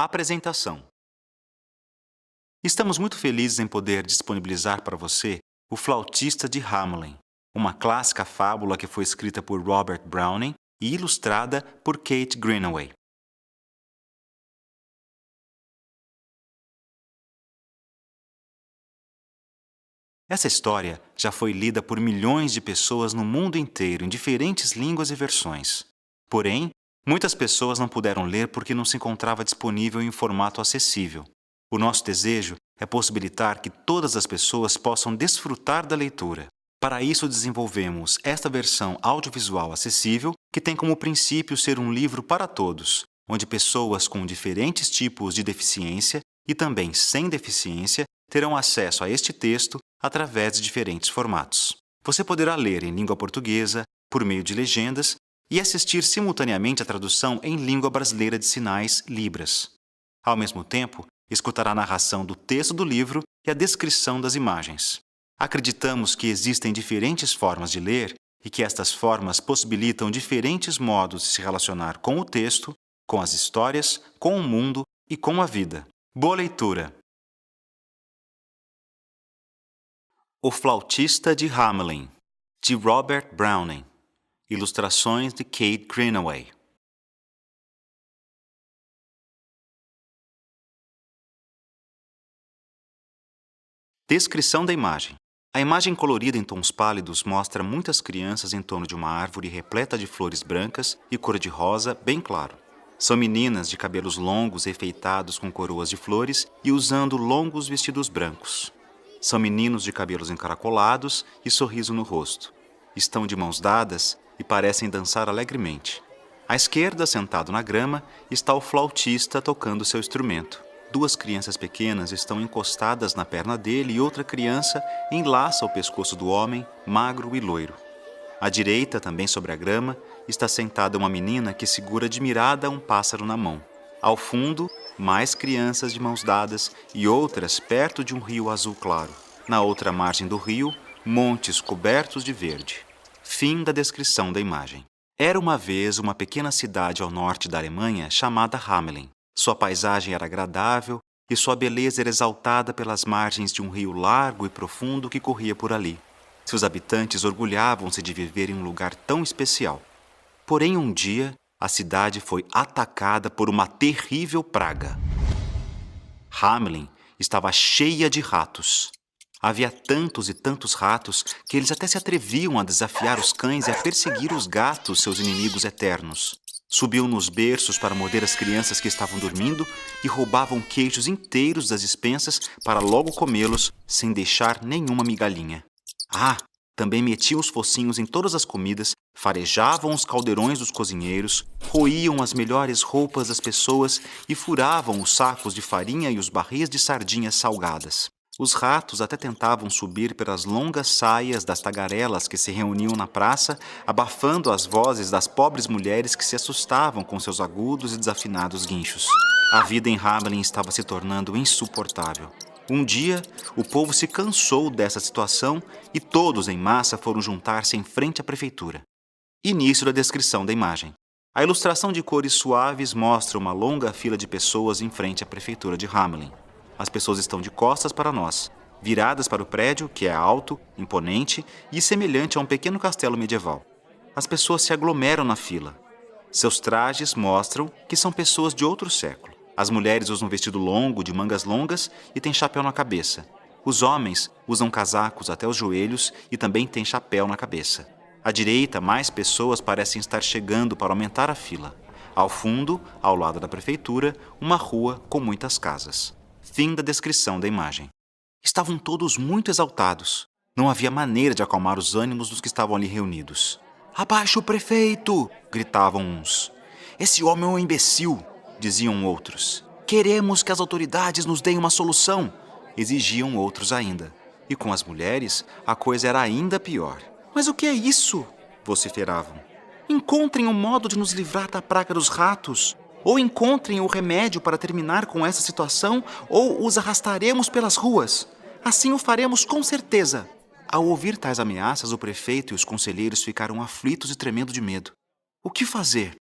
Apresentação. Estamos muito felizes em poder disponibilizar para você O Flautista de Hamelin, uma clássica fábula que foi escrita por Robert Browning e ilustrada por Kate Greenaway. Essa história já foi lida por milhões de pessoas no mundo inteiro em diferentes línguas e versões. Porém, muitas pessoas não puderam ler porque não se encontrava disponível em formato acessível. O nosso desejo é possibilitar que todas as pessoas possam desfrutar da leitura. Para isso, desenvolvemos esta versão audiovisual acessível, que tem como princípio ser um livro para todos, onde pessoas com diferentes tipos de deficiência e também sem deficiência terão acesso a este texto através de diferentes formatos. Você poderá ler em língua portuguesa, por meio de legendas, e assistir simultaneamente a tradução em língua brasileira de sinais, Libras. Ao mesmo tempo, escutará a narração do texto do livro e a descrição das imagens. Acreditamos que existem diferentes formas de ler e que estas formas possibilitam diferentes modos de se relacionar com o texto, com as histórias, com o mundo e com a vida. Boa leitura! O Flautista de Hamelin, de Robert Browning. Ilustrações de Kate Greenaway. Descrição da imagem. A imagem colorida em tons pálidos mostra muitas crianças em torno de uma árvore repleta de flores brancas e cor-de-rosa bem claro. São meninas de cabelos longos enfeitados com coroas de flores e usando longos vestidos brancos. São meninos de cabelos encaracolados e sorriso no rosto. Estão de mãos dadas e parecem dançar alegremente. À esquerda, sentado na grama, está o flautista tocando seu instrumento. Duas crianças pequenas estão encostadas na perna dele e outra criança enlaça o pescoço do homem, magro e loiro. À direita, também sobre a grama, está sentada uma menina que segura admirada um pássaro na mão. Ao fundo, mais crianças de mãos dadas e outras perto de um rio azul claro. Na outra margem do rio, montes cobertos de verde. Fim da descrição da imagem. Era uma vez uma pequena cidade ao norte da Alemanha chamada Hamelin. Sua paisagem era agradável e sua beleza era exaltada pelas margens de um rio largo e profundo que corria por ali. Seus habitantes orgulhavam-se de viver em um lugar tão especial. Porém, um dia, a cidade foi atacada por uma terrível praga. Hamelin estava cheia de ratos. Havia tantos e tantos ratos que eles até se atreviam a desafiar os cães e a perseguir os gatos, seus inimigos eternos. Subiam nos berços para morder as crianças que estavam dormindo e roubavam queijos inteiros das despensas para logo comê-los sem deixar nenhuma migalhinha. Também metiam os focinhos em todas as comidas, farejavam os caldeirões dos cozinheiros, roíam as melhores roupas das pessoas e furavam os sacos de farinha e os barris de sardinhas salgadas. Os ratos até tentavam subir pelas longas saias das tagarelas que se reuniam na praça, abafando as vozes das pobres mulheres que se assustavam com seus agudos e desafinados guinchos. A vida em Hamelin estava se tornando insuportável. Um dia, o povo se cansou dessa situação e todos em massa foram juntar-se em frente à prefeitura. Início da descrição da imagem. A ilustração de cores suaves mostra uma longa fila de pessoas em frente à prefeitura de Hamelin. As pessoas estão de costas para nós, viradas para o prédio, que é alto, imponente e semelhante a um pequeno castelo medieval. As pessoas se aglomeram na fila. Seus trajes mostram que são pessoas de outro século. As mulheres usam vestido longo, de mangas longas e têm chapéu na cabeça. Os homens usam casacos até os joelhos e também têm chapéu na cabeça. À direita, mais pessoas parecem estar chegando para aumentar a fila. Ao fundo, ao lado da prefeitura, uma rua com muitas casas. Fim da descrição da imagem. Estavam todos muito exaltados. Não havia maneira de acalmar os ânimos dos que estavam ali reunidos. "Abaixo o prefeito!" gritavam uns. "Esse homem é um imbecil!" diziam outros. "Queremos que as autoridades nos deem uma solução!" exigiam outros ainda. E com as mulheres, a coisa era ainda pior. "Mas o que é isso?" vociferavam. "Encontrem um modo de nos livrar da praga dos ratos! Ou encontrem o remédio para terminar com essa situação, ou os arrastaremos pelas ruas. Assim o faremos com certeza." Ao ouvir tais ameaças, o prefeito e os conselheiros ficaram aflitos e tremendo de medo. O que fazer?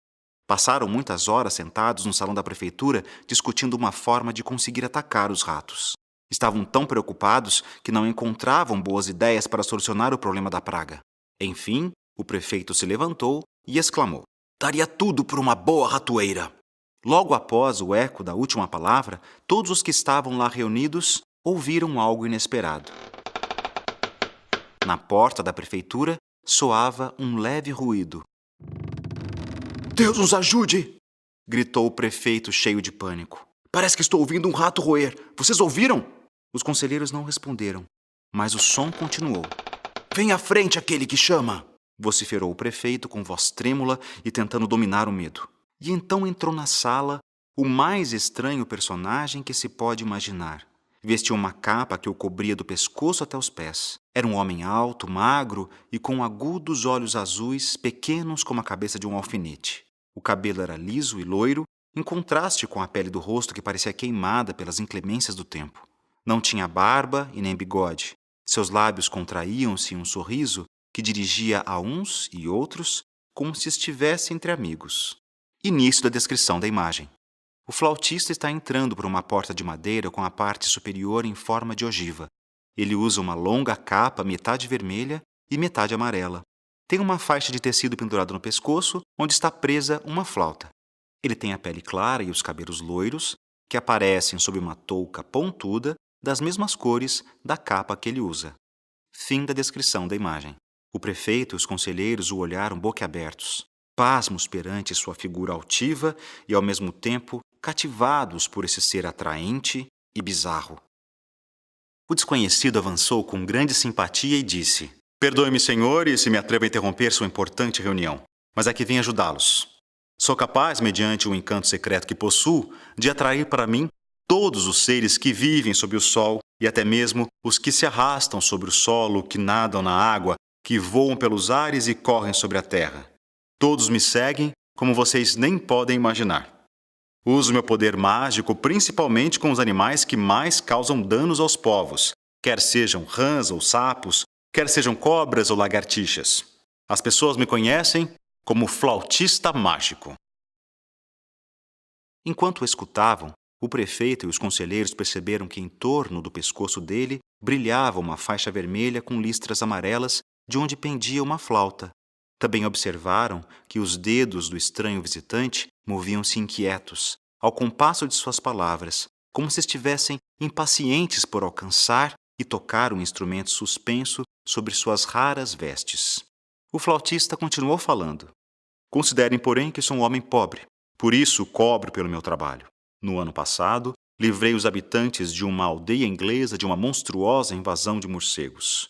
Passaram muitas horas sentados no salão da prefeitura discutindo uma forma de conseguir atacar os ratos. Estavam tão preocupados que não encontravam boas ideias para solucionar o problema da praga. Enfim, o prefeito se levantou e exclamou: "Daria tudo por uma boa ratoeira!" Logo após o eco da última palavra, todos os que estavam lá reunidos ouviram algo inesperado. Na porta da prefeitura soava um leve ruído. "Deus nos ajude!" gritou o prefeito cheio de pânico. "Parece que estou ouvindo um rato roer. Vocês ouviram?" Os conselheiros não responderam, mas o som continuou. "Vem à frente aquele que chama!" vociferou o prefeito com voz trêmula e tentando dominar o medo. E então entrou na sala o mais estranho personagem que se pode imaginar. Vestia uma capa que o cobria do pescoço até os pés. Era um homem alto, magro e com agudos olhos azuis, pequenos como a cabeça de um alfinete. O cabelo era liso e loiro, em contraste com a pele do rosto que parecia queimada pelas inclemências do tempo. Não tinha barba e nem bigode. Seus lábios contraíam-se em um sorriso que dirigia a uns e outros como se estivesse entre amigos. Início da descrição da imagem. O flautista está entrando por uma porta de madeira com a parte superior em forma de ogiva. Ele usa uma longa capa metade vermelha e metade amarela. Tem uma faixa de tecido pendurada no pescoço, onde está presa uma flauta. Ele tem a pele clara e os cabelos loiros, que aparecem sob uma touca pontuda das mesmas cores da capa que ele usa. Fim da descrição da imagem. O prefeito e os conselheiros o olharam boquiabertos, pasmos perante sua figura altiva e, ao mesmo tempo, cativados por esse ser atraente e bizarro. O desconhecido avançou com grande simpatia e disse: "Perdoe-me, senhores, se me atrevo a interromper sua importante reunião, mas aqui vim ajudá-los. Sou capaz, mediante o encanto secreto que possuo, de atrair para mim todos os seres que vivem sob o sol e até mesmo os que se arrastam sobre o solo, que nadam na água, que voam pelos ares e correm sobre a terra. Todos me seguem como vocês nem podem imaginar. Uso meu poder mágico principalmente com os animais que mais causam danos aos povos, quer sejam rãs ou sapos, quer sejam cobras ou lagartixas. As pessoas me conhecem como flautista mágico." Enquanto o escutavam, o prefeito e os conselheiros perceberam que em torno do pescoço dele brilhava uma faixa vermelha com listras amarelas de onde pendia uma flauta. Também observaram que os dedos do estranho visitante moviam-se inquietos, ao compasso de suas palavras, como se estivessem impacientes por alcançar e tocar um instrumento suspenso sobre suas raras vestes. O flautista continuou falando. "Considerem, porém, que sou um homem pobre. Por isso cobro pelo meu trabalho. No ano passado, livrei os habitantes de uma aldeia inglesa de uma monstruosa invasão de morcegos.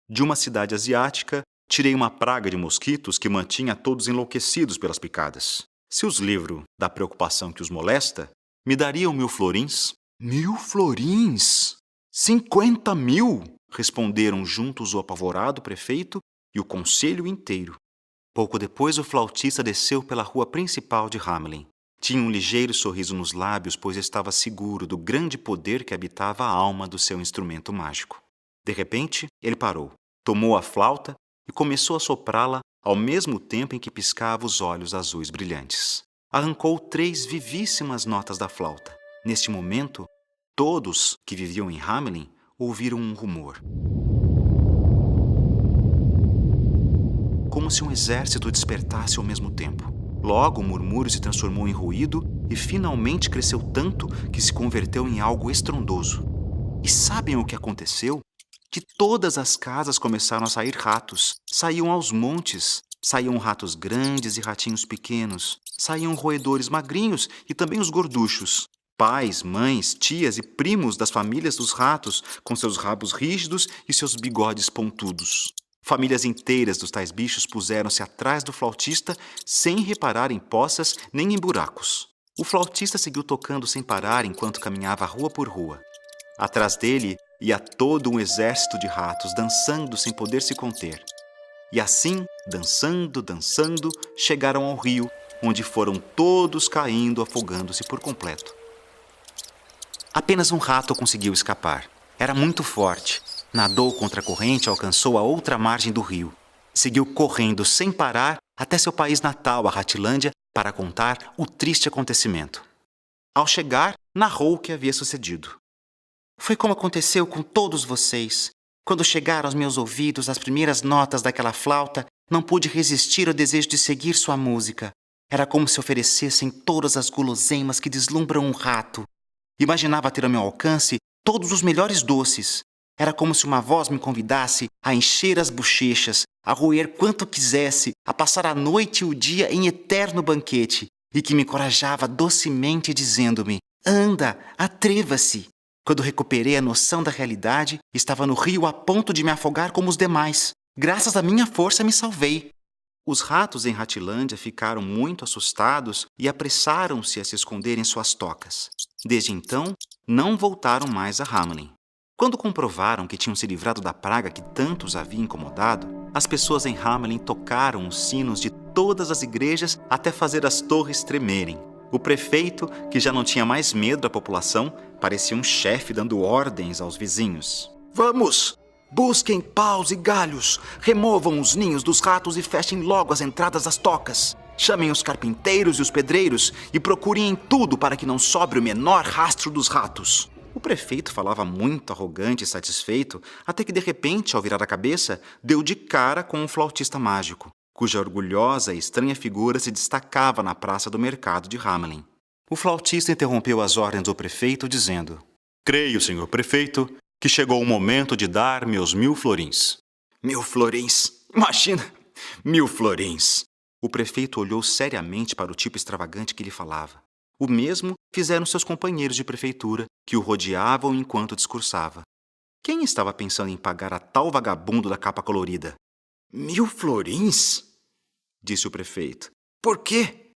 De uma cidade asiática, tirei uma praga de mosquitos que mantinha todos enlouquecidos pelas picadas. Se os livro da preocupação que os molesta, me dariam 1000 florins?" "1000 florins? 50.000?" responderam juntos o apavorado prefeito e o conselho inteiro. Pouco depois, o flautista desceu pela rua principal de Hamelin. Tinha um ligeiro sorriso nos lábios, pois estava seguro do grande poder que habitava a alma do seu instrumento mágico. De repente, ele parou, tomou a flauta e começou a soprá-la ao mesmo tempo em que piscava os olhos azuis brilhantes. Arrancou 3 vivíssimas notas da flauta. Neste momento, todos que viviam em Hamelin ouviram um rumor. Como se um exército despertasse ao mesmo tempo. Logo, o murmúrio se transformou em ruído e finalmente cresceu tanto que se converteu em algo estrondoso. E sabem o que aconteceu? De todas as casas começaram a sair ratos. Saíam aos montes. Saíam ratos grandes e ratinhos pequenos. Saíam roedores magrinhos e também os gorduchos. Pais, mães, tias e primos das famílias dos ratos, com seus rabos rígidos e seus bigodes pontudos. Famílias inteiras dos tais bichos puseram-se atrás do flautista sem reparar em poças nem em buracos. O flautista seguiu tocando sem parar enquanto caminhava rua por rua. Atrás dele ia todo um exército de ratos dançando sem poder se conter. E assim, dançando, dançando, chegaram ao rio, onde foram todos caindo, afogando-se por completo. Apenas um rato conseguiu escapar. Era muito forte. Nadou contra a corrente e alcançou a outra margem do rio. Seguiu correndo sem parar até seu país natal, a Ratilândia, para contar o triste acontecimento. Ao chegar, narrou o que havia sucedido. Foi como aconteceu com todos vocês. Quando chegaram aos meus ouvidos as primeiras notas daquela flauta, não pude resistir ao desejo de seguir sua música. Era como se oferecessem todas as guloseimas que deslumbram um rato. Imaginava ter ao meu alcance todos os melhores doces. Era como se uma voz me convidasse a encher as bochechas, a roer quanto quisesse, a passar a noite e o dia em eterno banquete, e que me encorajava docemente dizendo-me: anda, atreva-se. Quando recuperei a noção da realidade, estava no rio a ponto de me afogar como os demais. Graças à minha força me salvei. Os ratos em Ratilândia ficaram muito assustados e apressaram-se a se esconder em suas tocas. Desde então, não voltaram mais a Hamelin. Quando comprovaram que tinham se livrado da praga que tanto os havia incomodado, as pessoas em Hamelin tocaram os sinos de todas as igrejas até fazer as torres tremerem. O prefeito, que já não tinha mais medo da população, parecia um chefe dando ordens aos vizinhos. Vamos! Busquem paus e galhos, removam os ninhos dos ratos e fechem logo as entradas das tocas. Chamem os carpinteiros e os pedreiros e procurem em tudo para que não sobre o menor rastro dos ratos. O prefeito falava muito arrogante e satisfeito, até que de repente, ao virar a cabeça, deu de cara com um flautista mágico, cuja orgulhosa e estranha figura se destacava na praça do mercado de Hamelin. O flautista interrompeu as ordens do prefeito, dizendo: creio, senhor prefeito, que chegou o momento de dar meus 1000 florins. 1000 florins? Imagina! 1000 florins! O prefeito olhou seriamente para o tipo extravagante que lhe falava. O mesmo fizeram seus companheiros de prefeitura, que o rodeavam enquanto discursava. Quem estava pensando em pagar a tal vagabundo da capa colorida? 1000 florins? Disse o prefeito. Por quê?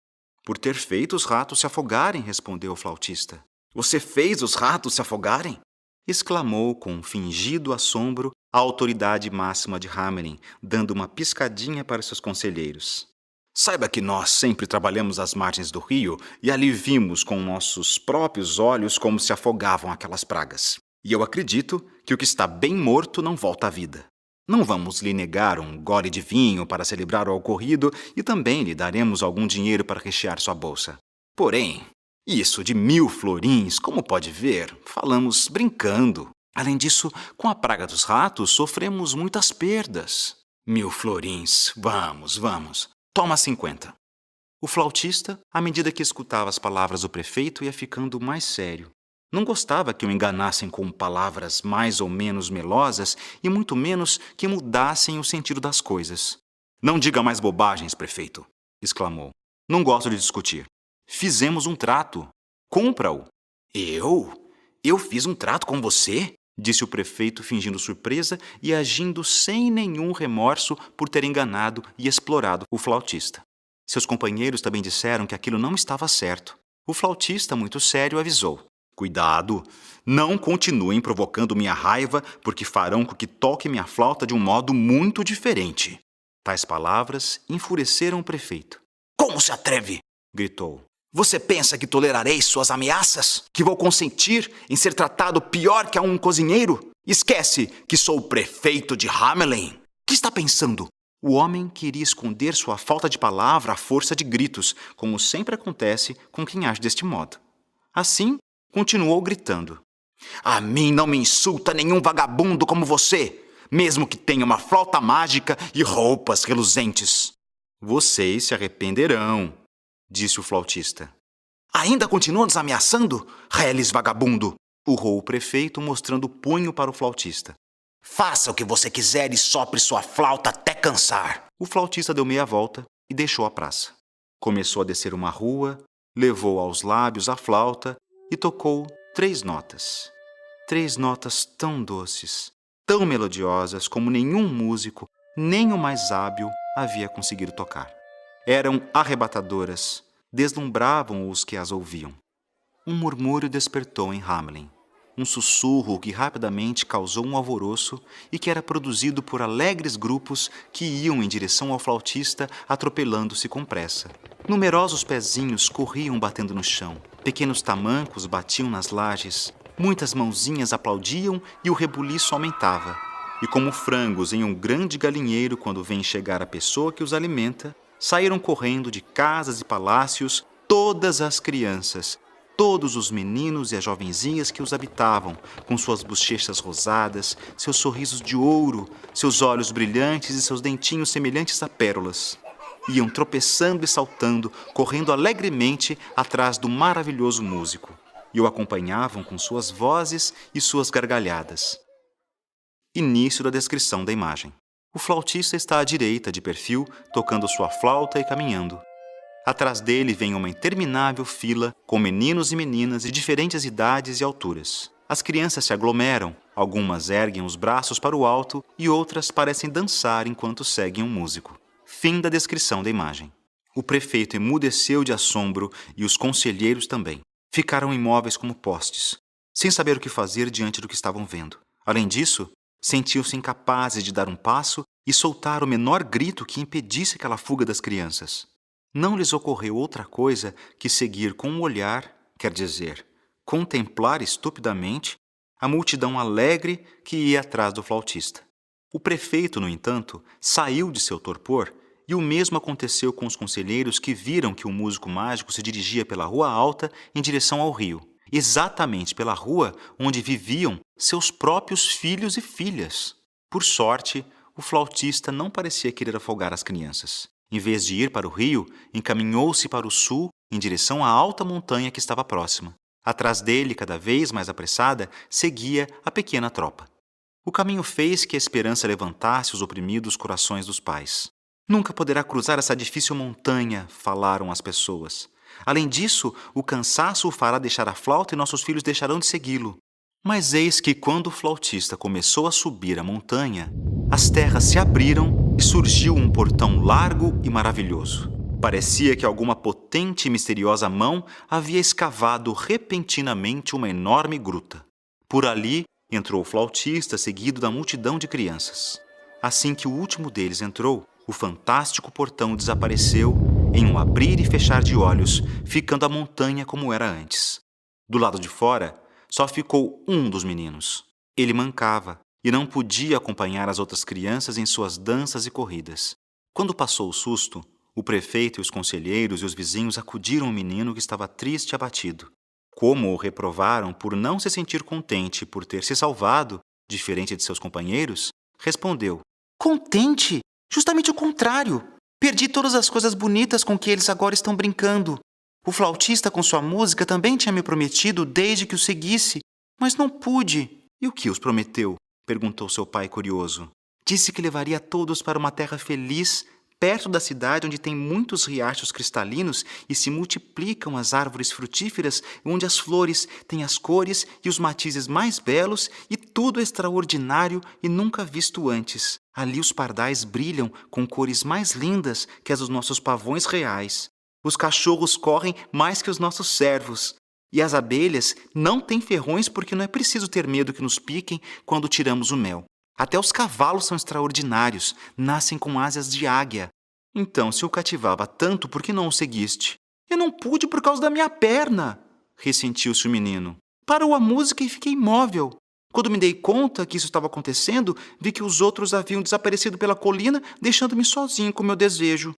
Por ter feito os ratos se afogarem, respondeu o flautista. Você fez os ratos se afogarem? Exclamou com um fingido assombro a autoridade máxima de Hamelin, dando uma piscadinha para seus conselheiros. Saiba que nós sempre trabalhamos às margens do rio e ali vimos com nossos próprios olhos como se afogavam aquelas pragas. E eu acredito que o que está bem morto não volta à vida. Não vamos lhe negar um gole de vinho para celebrar o ocorrido e também lhe daremos algum dinheiro para rechear sua bolsa. Porém, isso de 1000 florins, como pode ver, falamos brincando. Além disso, com a praga dos ratos, sofremos muitas perdas. 1000 florins, vamos. Toma 50. O flautista, à medida que escutava as palavras do prefeito, ia ficando mais sério. Não gostava que o enganassem com palavras mais ou menos melosas e muito menos que mudassem o sentido das coisas. Não diga mais bobagens, prefeito, exclamou. Não gosto de discutir. Fizemos um trato. Cumpra-o. Eu fiz um trato com você? Disse o prefeito, fingindo surpresa e agindo sem nenhum remorso por ter enganado e explorado o flautista. Seus companheiros também disseram que aquilo não estava certo. O flautista, muito sério, avisou. Cuidado, não continuem provocando minha raiva, porque farão com que toque minha flauta de um modo muito diferente. Tais palavras enfureceram o prefeito. Como se atreve? Gritou. Você pensa que tolerarei suas ameaças? Que vou consentir em ser tratado pior que a um cozinheiro? Esquece que sou o prefeito de Hamelin. O que está pensando? O homem queria esconder sua falta de palavra à força de gritos, como sempre acontece com quem age deste modo. Assim, continuou gritando. A mim não me insulta nenhum vagabundo como você, mesmo que tenha uma flauta mágica e roupas reluzentes. Vocês se arrependerão, disse o flautista. Ainda continua nos ameaçando, reles vagabundo? Urrou o prefeito, mostrando o punho para o flautista. Faça o que você quiser e sopre sua flauta até cansar. O flautista deu meia volta e deixou a praça. Começou a descer uma rua, levou aos lábios a flauta e tocou 3 notas. 3 notas tão doces, tão melodiosas como nenhum músico, nem o mais hábil, havia conseguido tocar. Eram arrebatadoras, deslumbravam os que as ouviam. Um murmúrio despertou em Hamelin. Um sussurro que rapidamente causou um alvoroço e que era produzido por alegres grupos que iam em direção ao flautista, atropelando-se com pressa. Numerosos pezinhos corriam batendo no chão. Pequenos tamancos batiam nas lajes. Muitas mãozinhas aplaudiam e o rebuliço aumentava. E como frangos em um grande galinheiro quando vem chegar a pessoa que os alimenta, Saíram correndo de casas e palácios todas as crianças, todos os meninos e as jovenzinhas que os habitavam, com suas bochechas rosadas, seus sorrisos de ouro, seus olhos brilhantes e seus dentinhos semelhantes a pérolas. Iam tropeçando e saltando, correndo alegremente atrás do maravilhoso músico, e o acompanhavam com suas vozes e suas gargalhadas. Início da descrição da imagem. O flautista está à direita, de perfil, tocando sua flauta e caminhando. Atrás dele vem uma interminável fila com meninos e meninas de diferentes idades e alturas. As crianças se aglomeram, algumas erguem os braços para o alto e outras parecem dançar enquanto seguem um músico. Fim da descrição da imagem. O prefeito emudeceu de assombro e os conselheiros também. Ficaram imóveis como postes, sem saber o que fazer diante do que estavam vendo. Além disso, sentiam-se incapazes de dar um passo e soltar o menor grito que impedisse aquela fuga das crianças. Não lhes ocorreu outra coisa que seguir com um olhar, quer dizer, contemplar estupidamente a multidão alegre que ia atrás do flautista. O prefeito, no entanto, saiu de seu torpor, e o mesmo aconteceu com os conselheiros que viram que o músico mágico se dirigia pela Rua Alta em direção ao rio, exatamente pela rua onde viviam seus próprios filhos e filhas. Por sorte, o flautista não parecia querer afogar as crianças. Em vez de ir para o rio, encaminhou-se para o sul, em direção à alta montanha que estava próxima. Atrás dele, cada vez mais apressada, seguia a pequena tropa. O caminho fez que a esperança levantasse os oprimidos corações dos pais. Nunca poderá cruzar essa difícil montanha, falaram as pessoas. Além disso, o cansaço o fará deixar a flauta e nossos filhos deixarão de segui-lo. Mas eis que, quando o flautista começou a subir a montanha, as terras se abriram e surgiu um portão largo e maravilhoso. Parecia que alguma potente e misteriosa mão havia escavado repentinamente uma enorme gruta. Por ali entrou o flautista, seguido da multidão de crianças. Assim que o último deles entrou, o fantástico portão desapareceu em um abrir e fechar de olhos, ficando a montanha como era antes. Do lado de fora, só ficou um dos meninos. Ele mancava e não podia acompanhar as outras crianças em suas danças e corridas. Quando passou o susto, o prefeito e os conselheiros e os vizinhos acudiram ao menino que estava triste e abatido. Como o reprovaram por não se sentir contente por ter se salvado, diferente de seus companheiros, respondeu: "Contente? Justamente o contrário. Perdi todas as coisas bonitas com que eles agora estão brincando. O flautista com sua música também tinha me prometido desde que o seguisse, mas não pude." "E o que os prometeu?" perguntou seu pai curioso. "Disse que levaria todos para uma terra feliz, perto da cidade onde tem muitos riachos cristalinos e se multiplicam as árvores frutíferas, onde as flores têm as cores e os matizes mais belos e tudo extraordinário e nunca visto antes. Ali os pardais brilham com cores mais lindas que as dos nossos pavões reais. Os cachorros correm mais que os nossos servos. E as abelhas não têm ferrões porque não é preciso ter medo que nos piquem quando tiramos o mel. Até os cavalos são extraordinários, nascem com asas de águia. Então, se o cativava tanto, por que não o seguiste?" "Eu não pude por causa da minha perna", ressentiu-se o menino. "Parou a música e fiquei imóvel. Quando me dei conta que isso estava acontecendo, vi que os outros haviam desaparecido pela colina, deixando-me sozinho com meu desejo."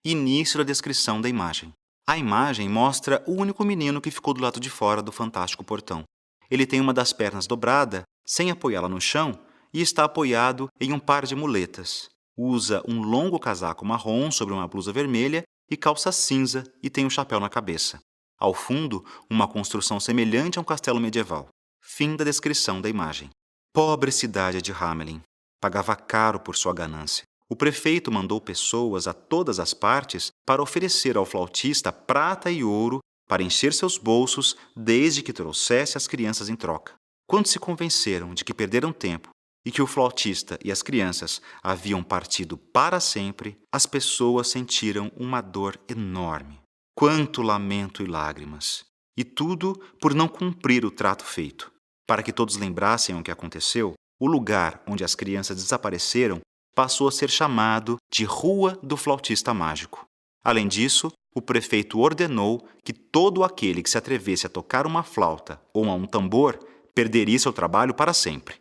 Início da descrição da imagem. A imagem mostra o único menino que ficou do lado de fora do fantástico portão. Ele tem uma das pernas dobrada, sem apoiá-la no chão, e está apoiado em um par de muletas. Usa um longo casaco marrom sobre uma blusa vermelha e calça cinza e tem um chapéu na cabeça. Ao fundo, uma construção semelhante a um castelo medieval. Fim da descrição da imagem. Pobre cidade de Hamelin. Pagava caro por sua ganância. O prefeito mandou pessoas a todas as partes para oferecer ao flautista prata e ouro para encher seus bolsos desde que trouxesse as crianças em troca. Quando se convenceram de que perderam tempo e que o flautista e as crianças haviam partido para sempre, as pessoas sentiram uma dor enorme. Quanto lamento e lágrimas! E tudo por não cumprir o trato feito. Para que todos lembrassem o que aconteceu, o lugar onde as crianças desapareceram passou a ser chamado de Rua do Flautista Mágico. Além disso, o prefeito ordenou que todo aquele que se atrevesse a tocar uma flauta ou a um tambor perderia seu trabalho para sempre.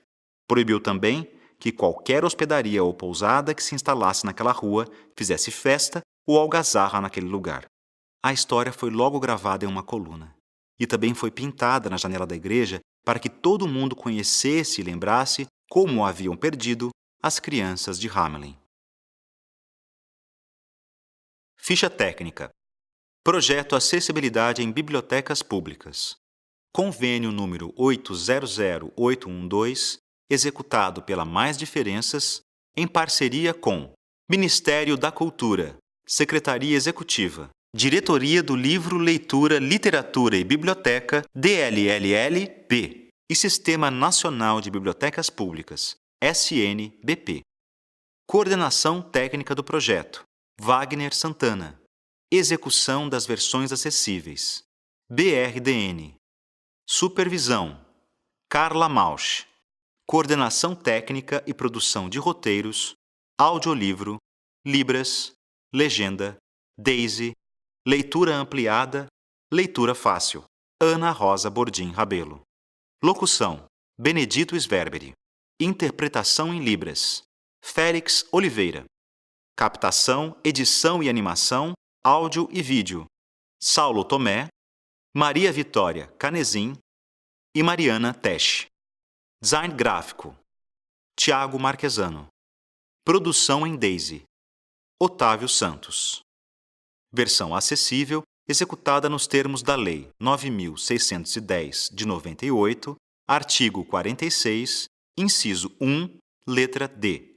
Proibiu também que qualquer hospedaria ou pousada que se instalasse naquela rua fizesse festa o algazarra naquele lugar. A história foi logo gravada em uma coluna e também foi pintada na janela da igreja para que todo mundo conhecesse e lembrasse como haviam perdido as crianças de Hamelin. Ficha técnica. Projeto Acessibilidade em Bibliotecas Públicas. Convênio número 800812, executado pela Mais Diferenças, em parceria com Ministério da Cultura, Secretaria Executiva, Diretoria do Livro, Leitura, Literatura e Biblioteca, DLLL-B, e Sistema Nacional de Bibliotecas Públicas, SNBP. Coordenação técnica do projeto, Wagner Santana. Execução das versões acessíveis, BRDN. Supervisão, Carla Mausch. Coordenação técnica e produção de roteiros, audiolivro, Libras, legenda, Daisy, leitura ampliada, leitura fácil, Ana Rosa Bordim Rabelo. Locução, Benedito Sverberi. Interpretação em Libras, Félix Oliveira. Captação, edição e animação, áudio e vídeo, Saulo Tomé, Maria Vitória Canezin e Mariana Tesch. Design gráfico, Tiago Marquesano. Produção em Daisy, Otávio Santos. Versão acessível, executada nos termos da Lei 9.610, de 98, artigo 46, inciso 1, letra D.